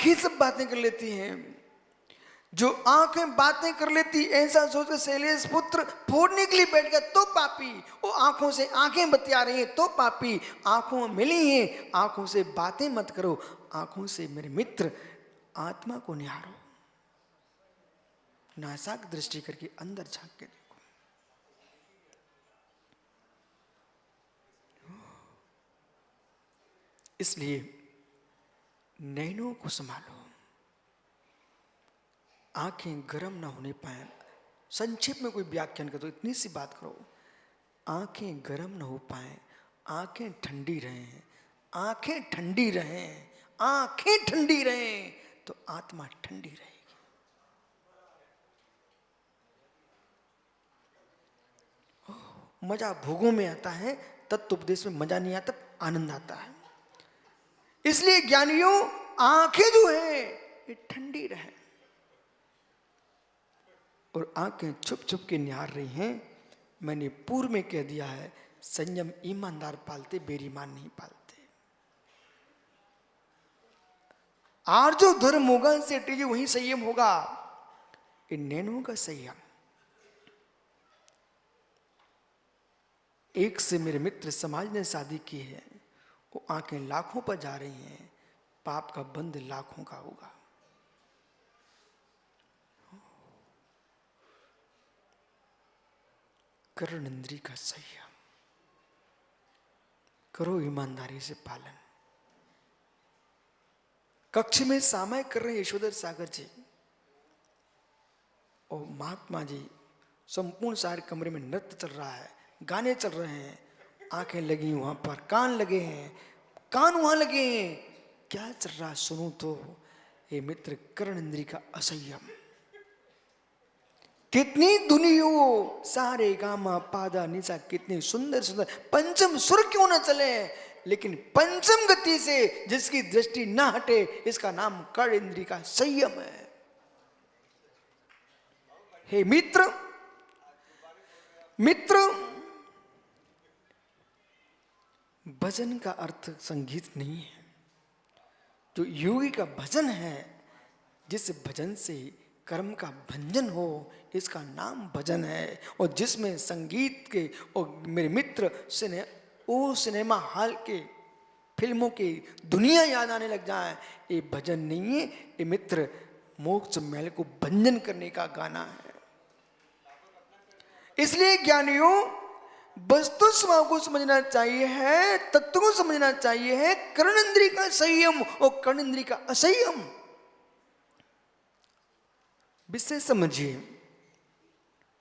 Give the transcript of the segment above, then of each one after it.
आंखें सब बातें कर लेती हैं। जो आंखें बातें कर लेती, ऐसा सोचकर शैलेश पुत्र फोड़ने के लिए बैठ गया तो पापी। वो आंखों से आंखें बतिया रही हैं तो पापी। आंखों मिली हैं, आंखों से बातें मत करो, आंखों से मेरे मित्र आत्मा को निहारो, नासाक दृष्टि करके अंदर झांक के देखो। इसलिए नैनों को संभालो, आंखें गर्म ना होने पाए। संक्षेप में कोई व्याख्यान कर दो, इतनी सी बात करो, आंखें गर्म ना हो पाए, आंखें ठंडी रहें, आंखें ठंडी रहें, आंखें ठंडी रहें तो आत्मा ठंडी रहेगी। मजा भोगों में आता है, तत्वोपदेश में मजा नहीं आता, आनंद आता है। इसलिए ज्ञानियों आंखें जो है ये ठंडी रहे, और आंखें छुप छुप के निहार रही हैं। मैंने पूर्व में कह दिया है, संयम ईमानदार पालते, बेईमान नहीं पालते। और जो धर्म होगा सेठी जी वही संयम होगा। इन नैनों का संयम। एक से मेरे मित्र समाज ने शादी की है, वो आंखें लाखों पर जा रही हैं, पाप का बंध लाखों का होगा। कर्ण इंद्री का संयम करो, ईमानदारी से पालन। कक्ष में सामय कर रहे यशोधर सागर जी और महात्मा जी, संपूर्ण सारे कमरे में नृत्य चल रहा है, गाने चल रहे हैं, आंखें लगी वहां पर, कान लगे हैं, कान वहां लगे हैं, क्या चल रहा है सुनो तो। ये मित्र कर्ण इंद्री का असंयम। कितनी धुनी हो, सारे गामा पादा निशा, कितनी सुंदर सुंदर पंचम सुर क्यों न चले, लेकिन पंचम गति से जिसकी दृष्टि न हटे, इसका नाम कर्ण इंद्री का संयम है। हे मित्र, मित्र, भजन का अर्थ संगीत नहीं है। जो योगी का भजन है, जिस भजन से कर्म का भंजन हो, इसका नाम भजन है। और जिसमें संगीत के और मेरे मित्र सिनेमा हॉल के फिल्मों की दुनिया याद आने लग जाए, ये भजन नहीं है, ये मित्र मोक्ष मैल को भंजन करने का गाना है। इसलिए ज्ञानियों वस्तु स्वभाव को समझना चाहिए है, तत्व को समझना चाहिए है। कर्ण इंद्री का संयम और कर्ण इंद्री का असंयम विषय समझिए।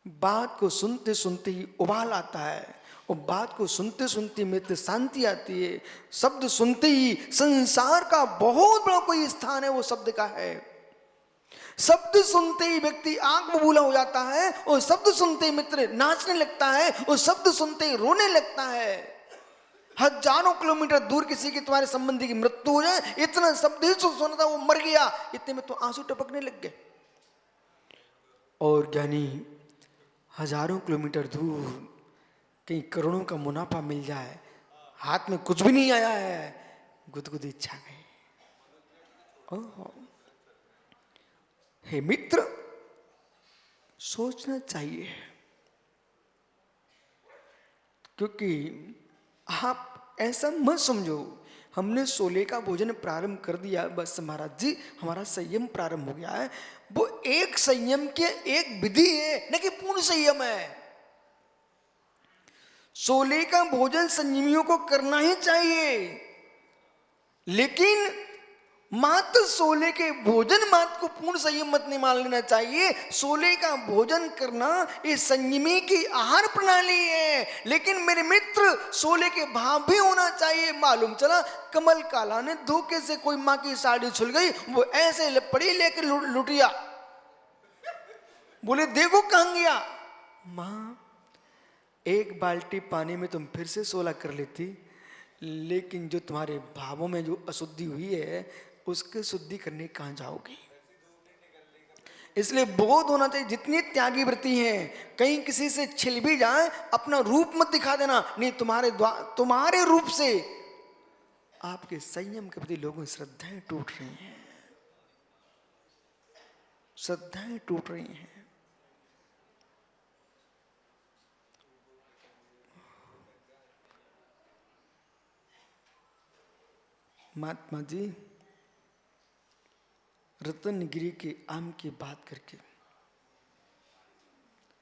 बात को सुनते सुनते ही उबाल आता है, और बात को सुनते सुनते मित्र शांति आती है। शब्द सुनते ही संसार का बहुत बड़ा कोई स्थान है वो शब्द का है। शब्द सुनते ही व्यक्ति आंख बबूला हो जाता है, और शब्द सुनते ही मित्र नाचने लगता है, और शब्द सुनते ही रोने लगता है। हजारों किलोमीटर दूर किसी के तुम्हारे संबंधी की मृत्यु हो जाए, इतना शब्द ही सुना था, वो मर गया, इतने में तो आंसू टपकने लग गए। और ज्ञानी हजारों किलोमीटर दूर कहीं करोड़ों का मुनाफा मिल जाए, हाथ में कुछ भी नहीं आया है, गुदगुदी छा गई। ओह हे मित्र, सोचना चाहिए, क्योंकि आप ऐसा मत समझो हमने 16 का भोजन प्रारंभ कर दिया, बस महाराज जी हमारा संयम प्रारंभ हो गया है। वो एक संयम के एक विधि है, न कि पूर्ण संयम है। 16 का भोजन संयमियों को करना ही चाहिए, लेकिन मात्र 16 के भोजन मात्र को पूर्ण संयम मत नहीं मान लेना चाहिए। 16 का भोजन करना ये संयमी की आहार प्रणाली है, लेकिन मेरे मित्र 16 के भाव भी होना चाहिए। मालूम चला कमल काला ने धोखे से कोई माँ की साड़ी छुल गई, वो ऐसे पड़ी लेकर लुटिया, बोले देखो कहां गया। माँ एक बाल्टी पानी में तुम फिर से 16 कर लेती, लेकिन जो तुम्हारे भावों में जो अशुद्धि हुई है उसके शुद्धि करने कहां जाओगी। इसलिए बोध होना चाहिए। जितनी त्यागी वृत्ति है, कहीं किसी से छिल भी जाए अपना रूप मत दिखा देना, नहीं तुम्हारे रूप से आपके संयम के प्रति लोगों की श्रद्धाएं टूट रही हैं। श्रद्धाएं टूट रही हैं। महात्मा जी रतनगिरी के आम की बात करके,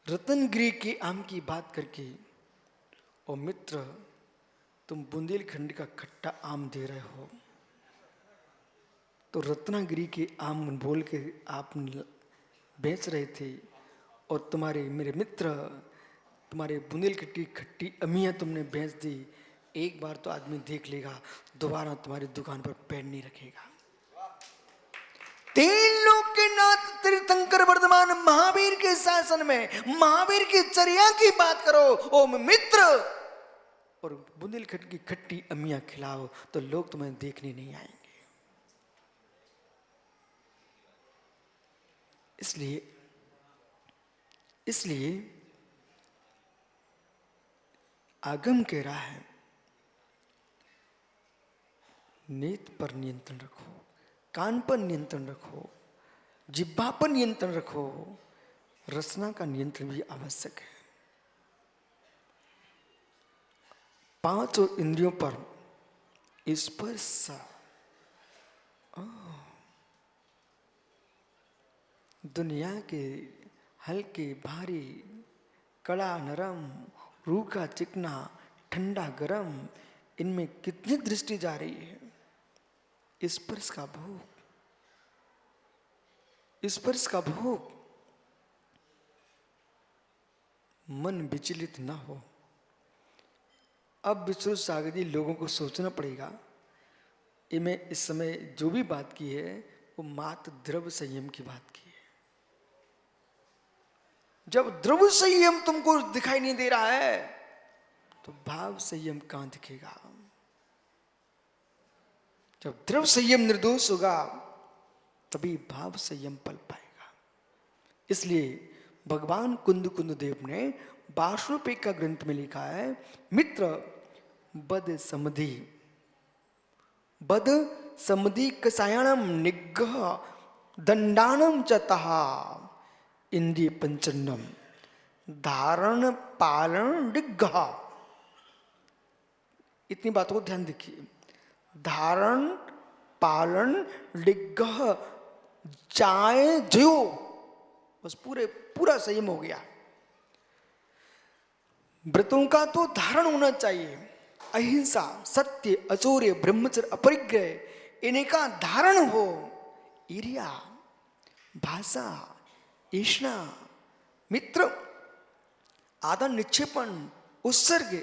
रतनगिरी के आम की बात करके, और मित्र तुम बुंदेलखंड का खट्टा आम दे रहे हो, तो रत्नागिरी के आम बोल के आप बेच रहे थे, और तुम्हारे मेरे मित्र तुम्हारे बुंदेलखंड की खट्टी अमियाँ तुमने बेच दी। एक बार तो आदमी देख लेगा, दोबारा तुम्हारी दुकान पर पैर नहीं रखेगा। तीन लोक के नाथ तीर्थंकर वर्धमान महावीर के शासन में, महावीर की चर्या की बात करो ओ मित्र, और बुंदेलखंड की खट्टी अमियाँ खिलाओ तो लोग तुम्हें देखने नहीं आएंगे। इसलिए आगम कह रहा है नेत्र पर नियंत्रण रखो, कान पर नियंत्रण रखो, जिह्वा पर नियंत्रण रखो, रसना का नियंत्रण भी आवश्यक है। पांचों इंद्रियों पर स्पर्श, दुनिया के हल्के भारी, कड़ा नरम, रूखा चिकना, ठंडा गरम, इनमें कितनी दृष्टि जा रही है। स्पर्श का भोग, स्पर्श का भोग, मन विचलित ना हो। अब विश्व सागर जी लोगों को सोचना पड़ेगा, ये मैं इस समय जो भी बात की है वो मात्र द्रव्य संयम की बात की है। जब द्रव्य संयम तुमको दिखाई नहीं दे रहा है तो भाव संयम कहां दिखेगा। जब द्रव्य संयम निर्दोष होगा तभी भाव संयम पल पाएगा। इसलिए भगवान कुंद देव ने 12 रुपये का ग्रंथ में लिखा है, मित्र बद समधि कसायणम निग्रह दंडानम चतः इंद्रिय पंचन्नम धारण पालन निग्रह। इतनी बातों को ध्यान देखिए, धारण पालन निग्रह चाहे जो, बस पूरा संयम हो गया। व्रतों का तो धारण होना चाहिए, अहिंसा, सत्य, अचौर्य, ब्रह्मचर्य, अपरिग्रह, इनका धारण हो। ईर्ष्या, भाषा, ईष्णा, मित्र, आदर, निक्षेपण, उत्सर्ग,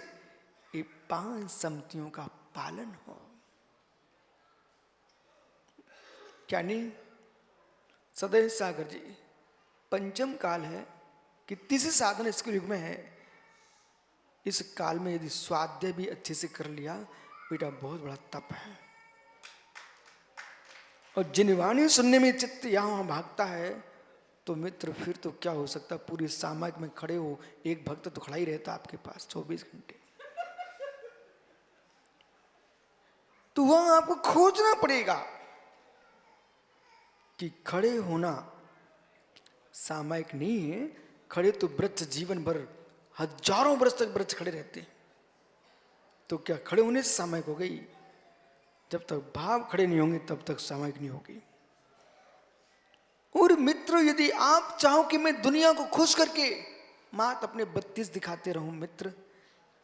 ये 5 सम्मतियों का पालन हो। क्या नहीं सदैव सागर जी, पंचम काल है, कितनी सी साधन इसके युग में है। इस काल में यदि स्वाध्याय भी अच्छे से कर लिया बेटा, बहुत बड़ा तप है। और जिन वाणी सुनने में चित्त यहां भागता है तो मित्र फिर तो क्या हो सकता, पूरी सामाजिक में खड़े हो, एक भक्त तो खड़ा ही रहता आपके पास 24 घंटे। तो वहां आपको खोजना पड़ेगा कि खड़े होना सामायिक नहीं है। खड़े तो वृक्ष जीवन भर हजारों वर्ष तक वृक्ष खड़े रहते हैं, तो क्या खड़े होने से सामायिक हो गई? जब तक भाव खड़े नहीं होंगे तब तक सामायिक नहीं होगी। और मित्र, यदि आप चाहो कि मैं दुनिया को खुश करके मात अपने 32 दिखाते रहूं मित्र,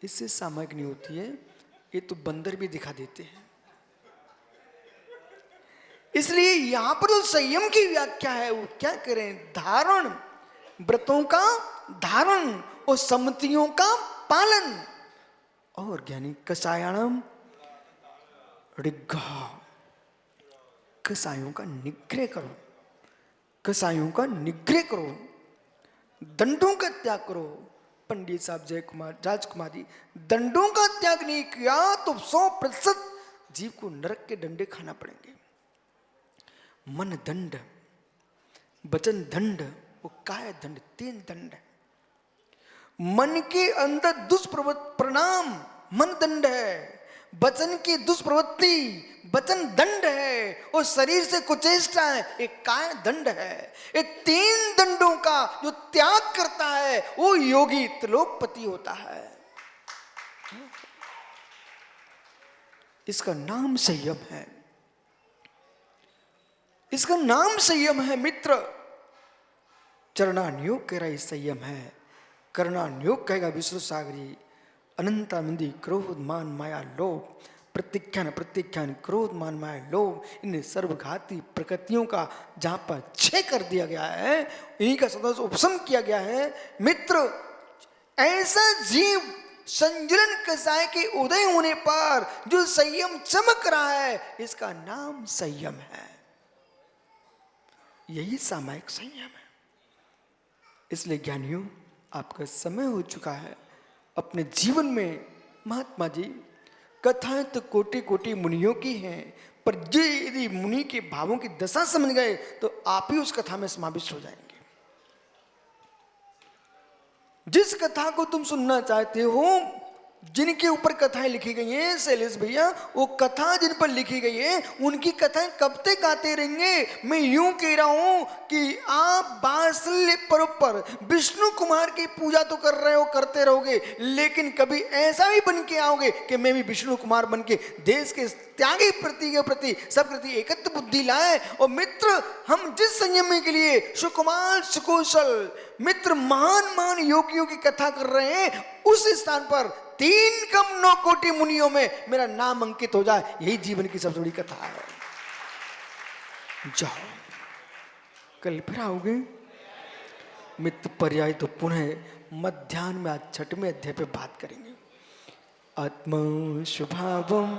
इससे सामायिक नहीं होती है। ये तो बंदर भी दिखा देते हैं। इसलिए यहां पर जो संयम की व्याख्या है वो क्या करें, धारण, व्रतों का धारण और सम्मतियों का पालन। और ज्ञानी कसायाणम निग्रह, कसायों का निग्रह करो, कसायों का निग्रह करो, दंडों का त्याग करो। पंडित साहब राजकुमार जी, दंडों का त्याग नहीं किया तो 100% जीव को नरक के डंडे खाना पड़ेंगे। मन दंड, वचन दंड, वो काय दंड, 3 दंड। मन के अंदर दुष्प्रवृत्ति प्रणाम मन दंड है, वचन की दुष्प्रवृत्ति वचन दंड है, और शरीर से कुचेष्टा है एक काय दंड है। ये 3 दंडों का जो त्याग करता है वो योगी त्रिलोकपति होता है। इसका नाम संयम है, इसका नाम संयम है मित्र। चरणान्योग कह रहा है संयम है, करणान्योग कहेगा विष्णु सागरी। अनंतानंदी क्रोध मान माया लोभ, प्रत्याख्यान प्रत्याख्यान क्रोध मान माया लोभ, इन सर्वघाती प्रकृतियों का जहां पर छय कर दिया गया है, इन्हीं का सदा उपशम किया गया है मित्र। ऐसा जीव संजलन कसाय के उदय होने पर जो संयम चमक रहा है, इसका नाम संयम है। यही सामायिक संयम है। इसलिए ज्ञानियों, आपका समय हो चुका है अपने जीवन में। महात्मा जी, कथाएं तो कोटि कोटि मुनियों की हैं, पर यदि मुनि के भावों की दशा समझ गए तो आप ही उस कथा में समाविष्ट हो जाएंगे। जिस कथा को तुम सुनना चाहते हो, जिनके ऊपर कथाएं लिखी गई हैं शैलेश भैया, वो कथा जिन पर लिखी गई है उनकी कथाएं कब तक गाते रहेंगे। मैं यूं कह रहा हूं कि आप बात्सल्य पर्व पर विष्णु कुमार की पूजा तो कर रहे हो, करते रहोगे, लेकिन कभी ऐसा भी बन के आओगे कि मैं भी विष्णु कुमार बन के देश के त्यागी प्रति के प्रति सब प्रति एकत्र बुद्धि लाए। और मित्र, हम जिस संयम के लिए सुकुमार सुकुशल मित्र महान महान योगियों की कथा कर रहे हैं, उस स्थान पर 3 कम 9 कोटि मुनियों में मेरा नाम अंकित हो जाए, यही जीवन की सबसे बड़ी कथा है। जाओ, कल फिर आओगे मित्र। पर्याय तो पुनः मध्याह्न में, आज 6वें अध्याय पे बात करेंगे। आत्मा स्वभावम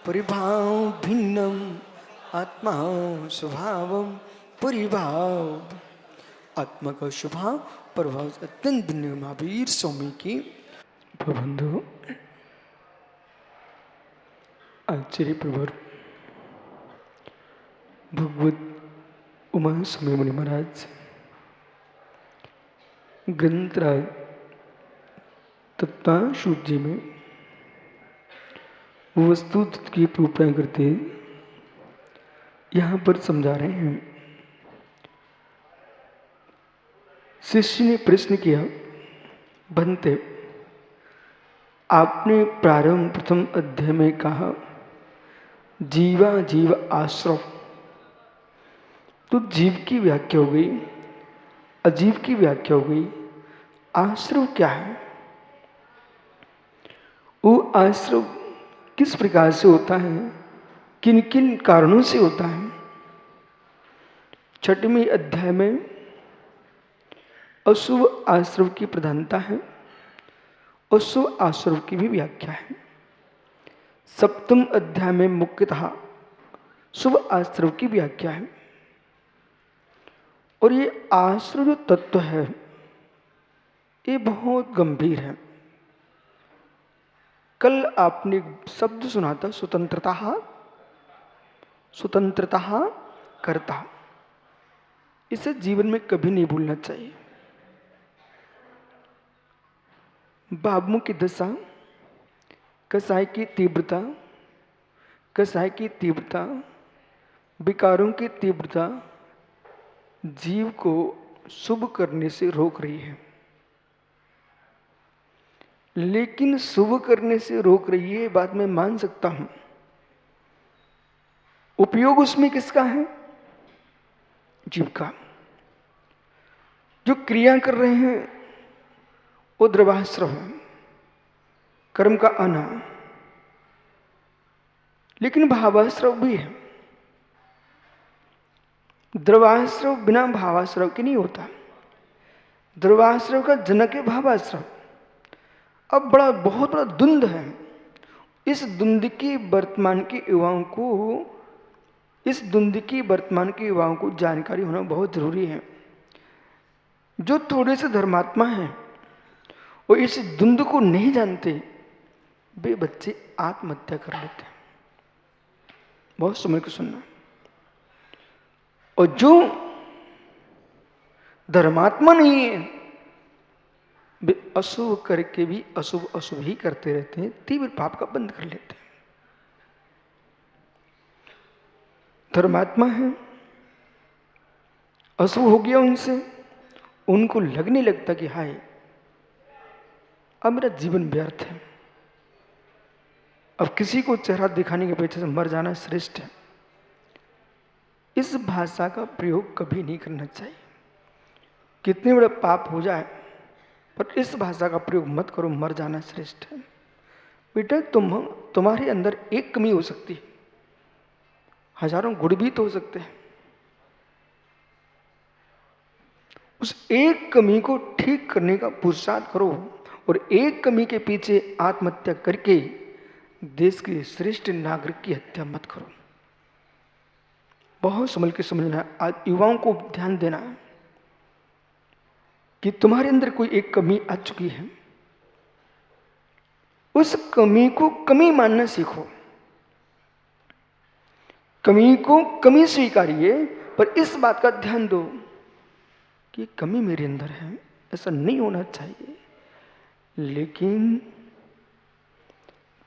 परिभाव भिन्नम, आत्मा स्वभावम परिभाव। आत्मा का स्वभाव प्रभाव अत्यंत भिन्न। महावीर स्वामी की प्रबंधो आचार्य प्रवर भगवत उमा स्वामी मुनि महाराज ग्रंथराज तत्वाशुद्ध जी में वस्तु की रूपरेखा करते यहाँ पर समझा रहे हैं। शिष्य ने प्रश्न किया, भंते, आपने प्रारंभ प्रथम अध्याय में कहा जीवा जीव आश्रव, तो जीव की व्याख्या हो गई, अजीव की व्याख्या हो गई। आश्रव क्या है? वो आश्रव किस प्रकार से होता है, किन किन कारणों से होता है? 6वें अध्याय में अशुभ आश्रव की प्रधानता है और शुभ आश्रव की भी व्याख्या है। 7वें अध्याय में मुख्यतः शुभ आश्रव की व्याख्या है। और ये आश्रव जो तत्व है ये बहुत गंभीर है। कल आपने शब्द सुना था स्वतंत्रता, स्वतंत्रता कर्ता। इसे जीवन में कभी नहीं भूलना चाहिए। भावों की दशा, कसाय की तीव्रता, कसाय की तीव्रता, विकारों की तीव्रता जीव को शुभ करने से रोक रही है। लेकिन शुभ करने से रोक रही है, बात मैं मान सकता हूं। उपयोग उसमें किसका है? जीव का। जो क्रिया कर रहे हैं वो द्रवाश्रव है, कर्म का आना। लेकिन भावाश्रव भी है। द्रवाश्रव बिना भावाश्रव के नहीं होता। द्रवाश्रव का जनक है भावाश्रव। अब बहुत बड़ा द्वंद्व है। इस द्वंद्व की वर्तमान के युवाओं को जानकारी होना बहुत जरूरी है। जो थोड़े से धर्मात्मा हैं वो इस द्वंद्व को नहीं जानते, वे बच्चे आत्महत्या कर लेते हैं। बहुत समझ के सुनना। और जो धर्मात्मा नहीं है वे अशुभ करके भी अशुभ अशुभ ही करते रहते हैं, तीव्र पाप का बंद कर लेते हैं। धर्मात्मा हैं, अशुभ हो गया उनसे, उनको लगने लगता कि हाय अब मेरा जीवन व्यर्थ है, अब किसी को चेहरा दिखाने के पीछे से मर जाना श्रेष्ठ है। इस भाषा का प्रयोग कभी नहीं करना चाहिए। कितने बड़े पाप हो जाए पर इस भाषा का प्रयोग मत करो, मर जाना श्रेष्ठ है। बेटा तुम्हारे अंदर एक कमी हो सकती है, हजारों गुण भी तो हो सकते हैं। उस एक कमी को ठीक करने का पुरुषार्थ करो और एक कमी के पीछे आत्महत्या करके देश के श्रेष्ठ नागरिक की हत्या मत करो। बहुत संभल के समझना है। आज युवाओं को ध्यान देना है कि तुम्हारे अंदर कोई एक कमी आ चुकी है, उस कमी को कमी मानना सीखो। कमी को कमी स्वीकारिए, पर इस बात का ध्यान दो कि कमी मेरे अंदर है, ऐसा नहीं होना चाहिए। लेकिन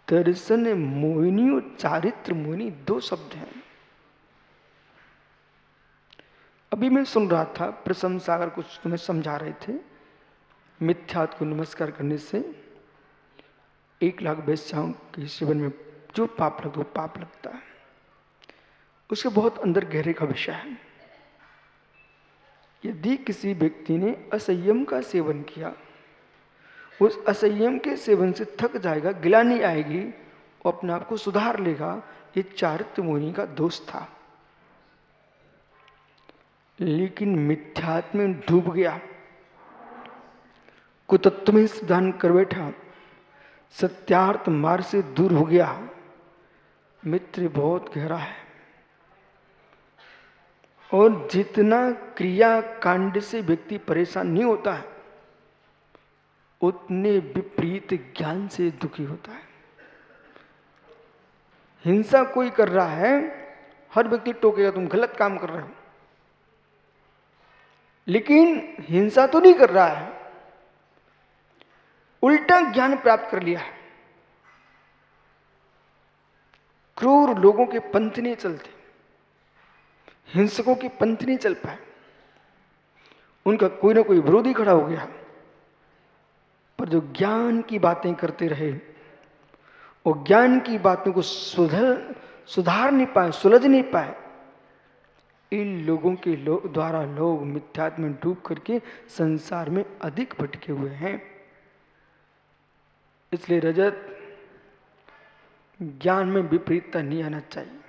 दर्शन मोहिनी और चारित्र मोहिनी दो शब्द हैं। अभी मैं सुन रहा था, प्रसन्न सागर कुछ तुम्हें समझा रहे थे, मिथ्यात्व को नमस्कार करने से 1,00,000 वेश्याओं के जीवन में जो पाप लगता है वो पाप लगता है। उसके बहुत अंदर गहरे का विषय है। यदि किसी व्यक्ति ने असंयम का सेवन किया, उस असंयम के सेवन से थक जाएगा, गिलानी आएगी, वो अपने आप को सुधार लेगा। ये चारित्र मुनि का दोष था। लेकिन मिथ्यात्व में डूब गया, कुतत्व में सिद्धांत कर बैठा, सत्यार्थ मार्ग से दूर हो गया। मित्र बहुत गहरा है और जितना क्रिया कांड से व्यक्ति परेशान नहीं होता है, उतने विपरीत ज्ञान से दुखी होता है। हिंसा कोई कर रहा है, हर व्यक्ति टोकेगा तुम गलत काम कर रहे हो, लेकिन हिंसा तो नहीं कर रहा है, उल्टा ज्ञान प्राप्त कर लिया है। क्रूर लोगों के पंथ नहीं चलते, हिंसकों के पंथ नहीं चल पाए, उनका कोई ना कोई विरोधी खड़ा हो गया। पर जो ज्ञान की बातें करते रहे और ज्ञान की बातों को सुधार नहीं पाए, सुलझ नहीं पाए, इन लोगों के द्वारा लोग मिथ्यात्व में डूब करके संसार में अधिक भटके हुए हैं। इसलिए रजत ज्ञान में विपरीतता नहीं आना चाहिए।